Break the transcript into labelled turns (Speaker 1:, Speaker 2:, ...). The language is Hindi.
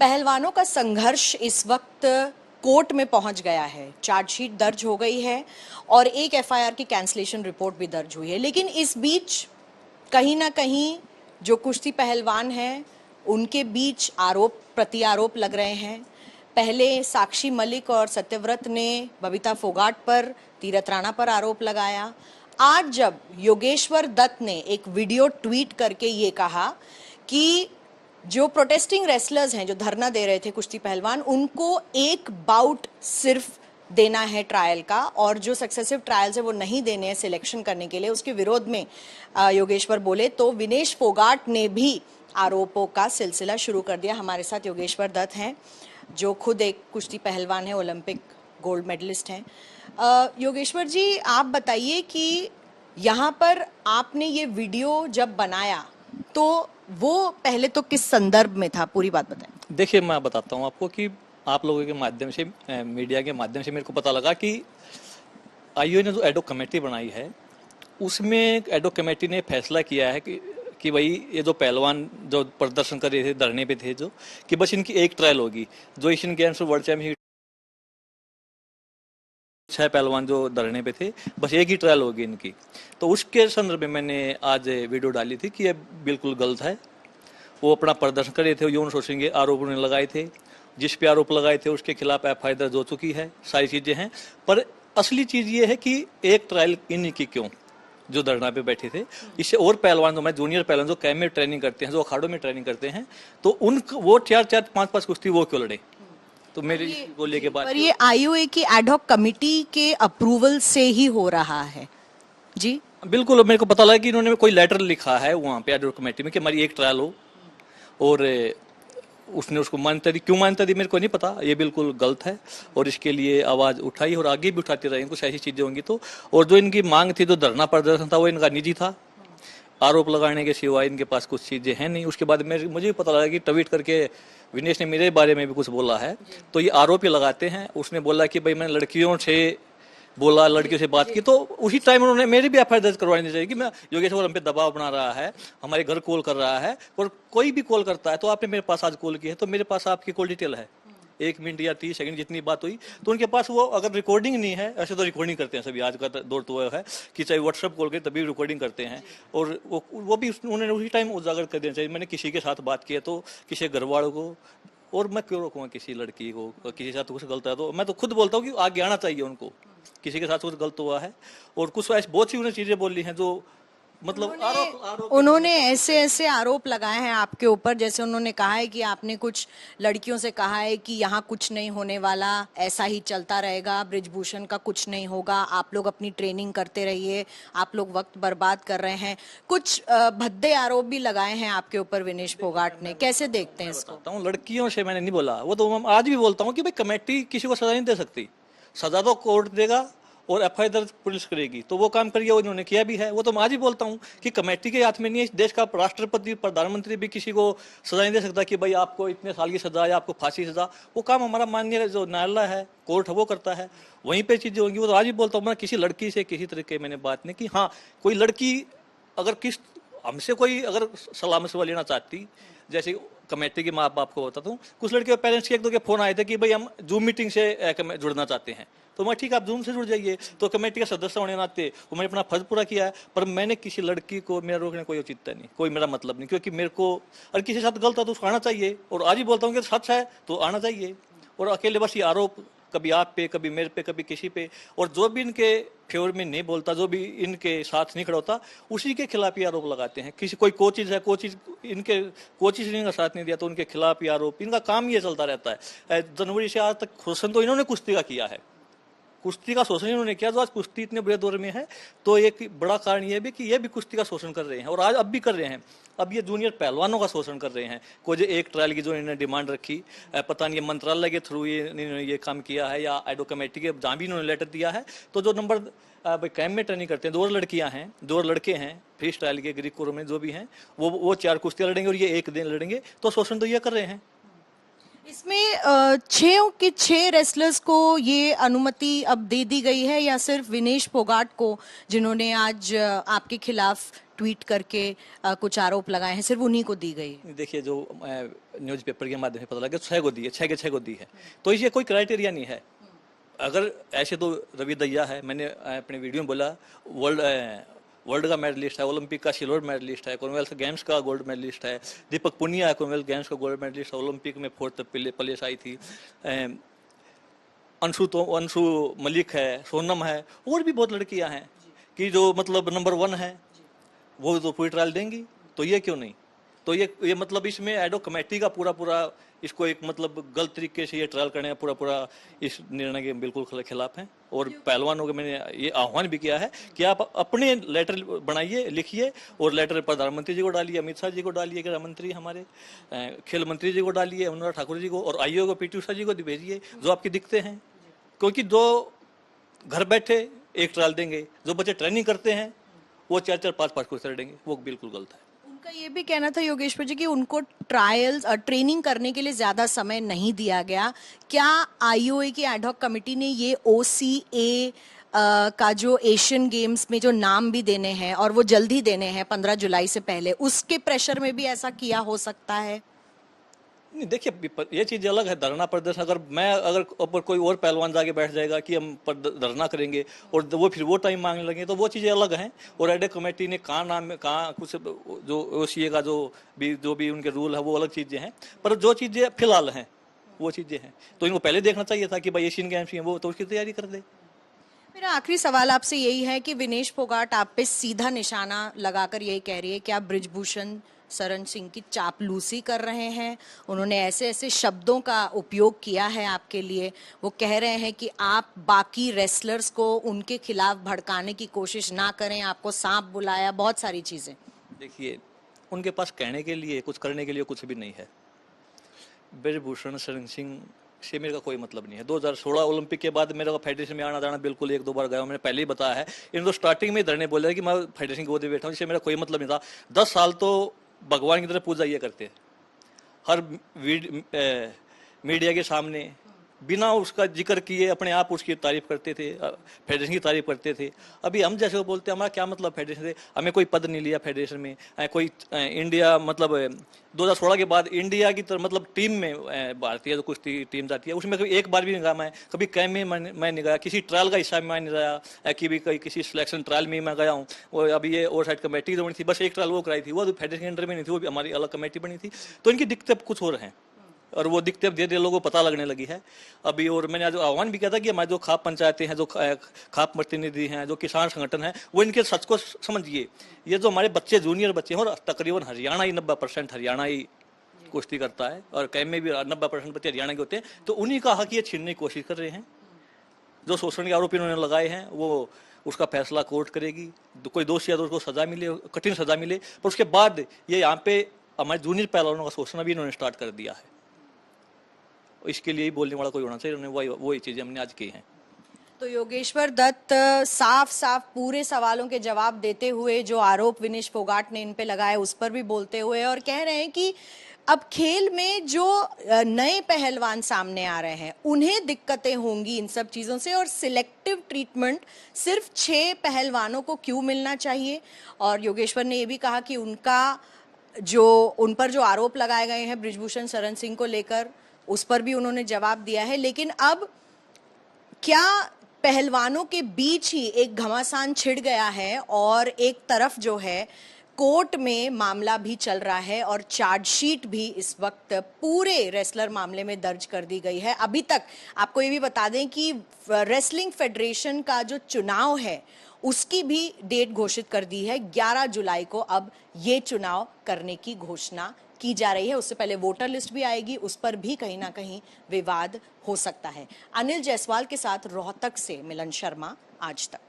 Speaker 1: पहलवानों का संघर्ष इस वक्त कोर्ट में पहुंच गया है। चार्जशीट दर्ज हो गई है और एक एफआईआर की कैंसलेशन रिपोर्ट भी दर्ज हुई है। लेकिन इस बीच कहीं ना कहीं जो कुश्ती पहलवान हैं उनके बीच आरोप प्रति आरोप लग रहे हैं। पहले साक्षी मलिक और सत्यव्रत ने बबीता फोगाट पर, तीरथ राणा पर आरोप लगाया। आज जब योगेश्वर दत्त ने एक वीडियो ट्वीट करके ये कहा कि जो प्रोटेस्टिंग रेसलर्स हैं, जो धरना दे रहे थे कुश्ती पहलवान, उनको एक बाउट सिर्फ देना है ट्रायल का और जो सक्सेसिव ट्रायल्स है वो नहीं देने हैं सिलेक्शन करने के लिए, उसके विरोध में योगेश्वर बोले तो विनेश फोगाट ने भी आरोपों का सिलसिला शुरू कर दिया। हमारे साथ योगेश्वर दत्त हैं जो खुद एक कुश्ती पहलवान है, ओलंपिक गोल्ड मेडलिस्ट हैं। योगेश्वर जी, आप बताइए कि यहाँ पर आपने ये वीडियो जब बनाया तो वो पहले तो किस संदर्भ में था, पूरी बात बताएं।
Speaker 2: देखिए, मैं बताता हूँ आपको कि आप लोगों के माध्यम से, मीडिया के माध्यम से मेरे को पता लगा कि आईओए ने जो एडॉक कमेटी बनाई है उसमें एडॉक कमेटी ने फैसला किया है कि भाई ये जो पहलवान जो प्रदर्शन कर रहे थे, धरने पे थे, जो कि बस इनकी एक ट्रायल होगी। जो एशियन गेम्स वर्ल्ड चैंपियनशिप 6 पहलवान जो धरने पे थे, बस एक ही ट्रायल होगी इनकी। तो उसके संदर्भ में मैंने आज वीडियो डाली थी कि ये बिल्कुल गलत है। वो अपना प्रदर्शन कर रहे थे, यौन शोषण के आरोप उन्होंने लगाए थे, जिस पे आरोप लगाए थे उसके खिलाफ एफआईआर दर्ज हो चुकी है, सारी चीजें हैं। पर असली चीज ये है कि एक ट्रायल इनकी क्यों, जो धरना पे बैठे थे, इससे और पहलवान जो मैं जूनियर पहलवान जो कैंप में ट्रेनिंग करते हैं, जो अखाड़ों में ट्रेनिंग करते हैं, तो उन वो 4-4, 5-5 कुश्ती वो क्यों लड़े। तो मेरे बोलने के बाद
Speaker 1: पर ये आईओए की एडहॉक कमेटी के अप्रूवल से ही हो रहा है जी।
Speaker 2: बिल्कुल, मेरे को पता लगा कि इन्होंने कोई लेटर लिखा है वहाँ पे एडहॉक कमेटी में कि हमारी एक ट्रायल हो, और उसने उसको मान्यता दी। क्यों मान्यता दी मेरे को नहीं पता, ये बिल्कुल गलत है और इसके लिए आवाज उठाई और आगे भी उठाते रहेंगे कुछ ऐसी चीजें होंगी तो। और जो इनकी मांग थी, जो धरना प्रदर्शन था, वो इनका निजी था, आरोप लगाने के सिवाय इनके पास कुछ चीजें हैं नहीं। उसके बाद मुझे भी पता लगा कि ट्वीट करके विनेश ने मेरे बारे में भी कुछ बोला है, तो ये आरोप ही लगाते हैं। उसने बोला कि भाई मैंने लड़कियों से बोला, लड़कियों से बात की, तो उसी टाइम उन्होंने मेरी भी एफआईआर दर्ज करवानी चाहिए कि मैं योगेश्वर हम पे दबाव बना रहा है, हमारे घर कॉल कर रहा है। और कोई भी कॉल करता है तो आपने मेरे पास आज कॉल की है, तो मेरे पास आपकी कॉल डिटेल है, 1 मिनट या 30 सेकंड जितनी बात हुई, तो उनके पास वो अगर रिकॉर्डिंग नहीं है, ऐसे तो रिकॉर्डिंग करते हैं सभी, आज का दौर तो है कि चाहे व्हाट्सएप कॉल करे तभी रिकॉर्डिंग करते हैं। और वो भी उन्होंने उसी टाइम उजागर कर देना चाहिए। मैंने किसी के साथ बात की है तो किसी घर वालों को, और मैं क्यों रोकूंगा किसी लड़की को, किसी के साथ कुछ गलत है तो मैं तो खुद बोलता हूँ कि आगे आना चाहिए उनको, किसी के साथ कुछ गलत हुआ है। और कुछ ऐसी बहुत सी उन्होंने चीजें बोली हैं जो मतलब
Speaker 1: उन्होंने ऐसे आरोप लगाए हैं आपके ऊपर, जैसे उन्होंने कहा है कि आपने कुछ लड़कियों से कहा है कि यहाँ कुछ नहीं होने वाला, ऐसा ही चलता रहेगा, ब्रिजभूषण का कुछ नहीं होगा, आप लोग अपनी ट्रेनिंग करते रहिए, आप लोग वक्त बर्बाद कर रहे हैं। कुछ भद्दे आरोप भी लगाए हैं आपके ऊपर विनेश फोगाट ने, कैसे देखते हैं इसको?
Speaker 2: लड़कियों से मैंने नहीं बोला, वो तो मैं आज भी बोलता हूँ कि भाई कमेटी किसी को सजा नहीं दे सकती, सजा तो कोर्ट देगा और एफआईआर दर्ज पुलिस करेगी, तो वो काम करिए, उन्होंने किया भी है। वो तो मैं आज ही बोलता हूँ कि कमेटी के हाथ में नहीं है, इस देश का राष्ट्रपति, प्रधानमंत्री भी किसी को सजा नहीं दे सकता कि भाई आपको इतने साल की सजा या आपको फांसी सजा। वो काम हमारा माननीय जो न्यायालय है, कोर्ट है, वो करता है, वहीं पे चीजें होंगी। वो तो आज ही बोलता हूँ मैं, किसी लड़की से किसी तरीके मैंने बात नहीं की। हाँ, कोई लड़की अगर हमसे कोई अगर सलाह मशवरा लेना चाहती, जैसे कमेटी के माँ बाप को बताता हूँ, कुछ लड़के पेरेंट्स के 1-2 के फोन आए थे कि भाई हम जूम मीटिंग से जुड़ना चाहते हैं, तो मैं ठीक है, आप जूम से जुड़ जाइए। तो कमेटी का सदस्य होने नाते वो मैंने अपना फर्ज पूरा किया है, पर मैंने किसी लड़की को मेरा रोकने कोई औचित्य नहीं, कोई मेरा मतलब नहीं, क्योंकि मेरे को अगर किसी के साथ गलत है तो उसको आना चाहिए। और आज ही बोलता हूँ कि सच है तो आना चाहिए। और अकेले बस ये आरोप कभी आप पे, कभी मेरे पे, कभी किसी पे, और जो भी इनके फेवर में नहीं बोलता, जो भी इनके साथ नहीं खड़ा होता, उसी के खिलाफ ही आरोप लगाते हैं। किसी कोई कोचिज है, कोचिज इनके कोचिज ने इनका साथ नहीं दिया तो उनके खिलाफ ही आरोप, इनका काम ये चलता रहता है। जनवरी से आज तक शोषण तो इन्होंने कुश्ती का किया है, कुश्ती का शोषण इन्होंने किया। जो आज कुश्ती इतने बुरे दौर में है, तो एक बड़ा कारण ये भी कि ये भी कुश्ती का शोषण कर रहे हैं, और आज अब भी कर रहे हैं। अब ये जूनियर पहलवानों का शोषण कर रहे हैं। कोई जो एक ट्रायल की जो इन्होंने डिमांड रखी, पता नहीं मंत्रालय के थ्रू इन्होंने ये काम किया है या एडो कमेटी के जहाँ भी इन्होंने लेटर दिया है, तो जो नंबर भाई कैंप में ट्रेनिंग करते हैं, 2 लड़कियां हैं, 2 लड़के हैं, फ्री स्टाइल के ग्रीक कोर में जो भी हैं, वो 4 कुश्तियां लड़ेंगे और ये एक दिन लड़ेंगे, तो शोषण तो ये कर रहे हैं।
Speaker 1: इसमें 6 रेसलर्स को ये अनुमति अब दे दी गई है या सिर्फ विनेश फोगाट को, जिन्होंने आज आपके खिलाफ ट्वीट करके कुछ आरोप लगाए हैं, सिर्फ उन्हीं को दी गई है?
Speaker 2: देखिए, जो न्यूज़पेपर के माध्यम से पता लगा 6 को दी है, 6 के 6 को दी है, तो ये कोई क्राइटेरिया नहीं है। अगर ऐसे तो रवि दहिया है, मैंने अपने वीडियो में बोला, वर्ल्ड का मेडलिस्ट है, ओलंपिक का सिल्वर मेडलिस्ट है, कॉमनवेल्थ गेम्स का गोल्ड मेडलिस्ट है। दीपक पुनिया है, कॉमनवेल्थ गेम्स का गोल्ड मेडलिस्ट, ओलंपिक में 4th प्लेस आई थी। अंशु मलिक है, सोनम है, और भी बहुत लड़कियां हैं कि जो मतलब नंबर 1 है, वो तो पूरी ट्रायल देंगी, तो ये क्यों नहीं? तो ये मतलब इसमें एडो कमेटी का पूरा इसको एक मतलब गलत तरीके से ये ट्रायल करने का पूरा इस निर्णय के बिल्कुल खिलाफ है। और पहलवानों को मैंने ये आह्वान भी किया है कि आप अपने लेटर बनाइए, लिखिए, और लेटर प्रधानमंत्री जी को डालिए, अमित शाह जी को डालिए, गृह मंत्री हमारे, खेल मंत्री जी को डालिए, अनुराग ठाकुर जी को, और आईओ को, पीटी उषा जी को भेजिए, जो आपकी दिक्कतें हैं। क्योंकि जो घर बैठे एक ट्रायल देंगे, जो बच्चे ट्रेनिंग करते हैं वो 4-4, 5-5 कोर्स देंगे, वो बिल्कुल गलत है।
Speaker 1: उनका ये भी कहना था योगेश्वर जी कि उनको ट्रायल्स और ट्रेनिंग करने के लिए ज्यादा समय नहीं दिया गया। क्या आईओए की एडहॉक कमेटी ने ये ओसीए का जो एशियन गेम्स में जो नाम भी देने हैं और वो जल्दी देने हैं 15 जुलाई से पहले, उसके प्रेशर में भी ऐसा किया हो सकता है?
Speaker 2: नहीं, देखिए, ये चीज़ अलग है, धरना प्रदर्शन। अगर कोई और पहलवान जाके बैठ जाएगा कि हम धरना करेंगे और वो फिर वो टाइम मांगने लगे, तो वो चीज़ें अलग हैं। और एडे कमेटी ने कहाँ कुछ जो ओसीए का जो भी उनके रूल है, वो अलग चीज़ें हैं। पर जो चीज़ें फिलहाल हैं वो चीज़ें हैं, तो इनको पहले देखना चाहिए था कि भाई एशियन गेम्स हैं, वो तो उसकी तैयारी कर दे।
Speaker 1: मेरा आखिरी सवाल आपसे यही है कि विनेश फोगाट आप पे सीधा निशाना लगाकर यही कह रही है कि आप बृजभूषण शरण सिंह की चापलूसी कर रहे हैं। उन्होंने ऐसे ऐसे शब्दों का उपयोग किया है आपके लिए। वो कह रहे हैं कि आप बाकी रेसलर्स को उनके खिलाफ भड़काने की कोशिश ना करें, आपको सांप बुलाया, बहुत सारी चीजें।
Speaker 2: देखिए, उनके पास कहने के लिए, कुछ करने के लिए कुछ भी नहीं है। बृजभूषण शरण सिंह से मेरे का कोई मतलब नहीं है। 2016 ओलंपिक के बाद मेरे को फेडरेशन में आना जाना बिल्कुल 1-2 बार गया, मैंने पहले ही बताया है। इन तो स्टार्टिंग में धरने बोले कि मैं फेडरेशन की गोद में बैठा हूँ, इससे मेरा कोई मतलब नहीं था। 10 साल तो भगवान की तरह पूजा ये करते, हर मीडिया के सामने बिना उसका जिक्र किए अपने आप उसकी तारीफ करते थे, फेडरेशन की तारीफ करते थे। अभी हम जैसे वो बोलते हैं, हमारा क्या मतलब फेडरेशन से? हमें कोई पद नहीं लिया फेडरेशन में, कोई इंडिया मतलब 2016 के बाद इंडिया की तरफ मतलब टीम में भारतीय जो कुश्ती टीम जाती है उसमें कभी एक बार भी नहीं गया मैं, कभी कैंप में मैं नहीं गया, किसी ट्रायल का हिस्सा में मैं नहीं रहा, कि भी किसी सिलेक्शन ट्रायल में मैं गया हूँ। वो अभी ये ओवर साइड कमेटी जो बनी थी, बस एक ट्रायल वो कराई थी, वो फेडरेशन के अंडर में नहीं थी, वो भी हमारी अलग कमेटी बनी थी। तो इनकी दिक्कतें कुछ और हैं, और वो दिक्कतें धीरे धीरे लोगों को पता लगने लगी है अभी। और मैंने आज आह्वान भी किया था कि हमारे जो खाप पंचायतें हैं, जो खाप प्रतिनिधि हैं, जो किसान संगठन है, वो इनके सच को समझिए। ये जो हमारे बच्चे जूनियर बच्चे हैं, और तकरीबन हरियाणा ही 90% हरियाणा ही कुश्ती करता है, और कैम में भी 90% बच्चे हरियाणा के होते हैं, तो उन्हीं का हक ये छीनने की कोशिश कर रहे हैं। जो शोषण के आरोप इन्होंने लगाए हैं, वो उसका फैसला कोर्ट करेगी। कोई दोषी है तो उसको सजा मिले, कठिन सजा मिले, पर उसके बाद ये यहाँ पे हमारे जूनियर पहलवानों का शोषण भी इन्होंने स्टार्ट कर दिया है। इसके लिए ही बोलने वाला कोई होना चाहिए, उन्होंने वही चीजें हमने आज की हैं।
Speaker 1: तो योगेश्वर दत्त साफ साफ पूरे सवालों के जवाब देते हुए, जो आरोप विनेश फोगाट ने इन पे लगाए उस पर भी बोलते हुए, और कह रहे हैं कि अब खेल में जो नए पहलवान सामने आ रहे हैं उन्हें दिक्कतें होंगी इन सब चीज़ों से, और सिलेक्टिव ट्रीटमेंट सिर्फ 6 पहलवानों को क्यों मिलना चाहिए। और योगेश्वर ने यह भी कहा कि उन पर जो आरोप लगाए गए हैं बृजभूषण शरण सिंह को लेकर, उस पर भी उन्होंने जवाब दिया है। लेकिन अब क्या पहलवानों के बीच ही एक घमासान छिड़ गया है, और एक तरफ जो है कोर्ट में मामला भी चल रहा है, और चार्जशीट भी इस वक्त पूरे रेसलर मामले में दर्ज कर दी गई है। अभी तक आपको ये भी बता दें कि रेसलिंग फेडरेशन का जो चुनाव है उसकी भी डेट घोषित कर दी है। 11 जुलाई को अब ये चुनाव करने की घोषणा की जा रही है। उससे पहले वोटर लिस्ट भी आएगी, उस पर भी कहीं ना कहीं विवाद हो सकता है। अनिल जायसवाल के साथ रोहतक से मिलन शर्मा, आज तक।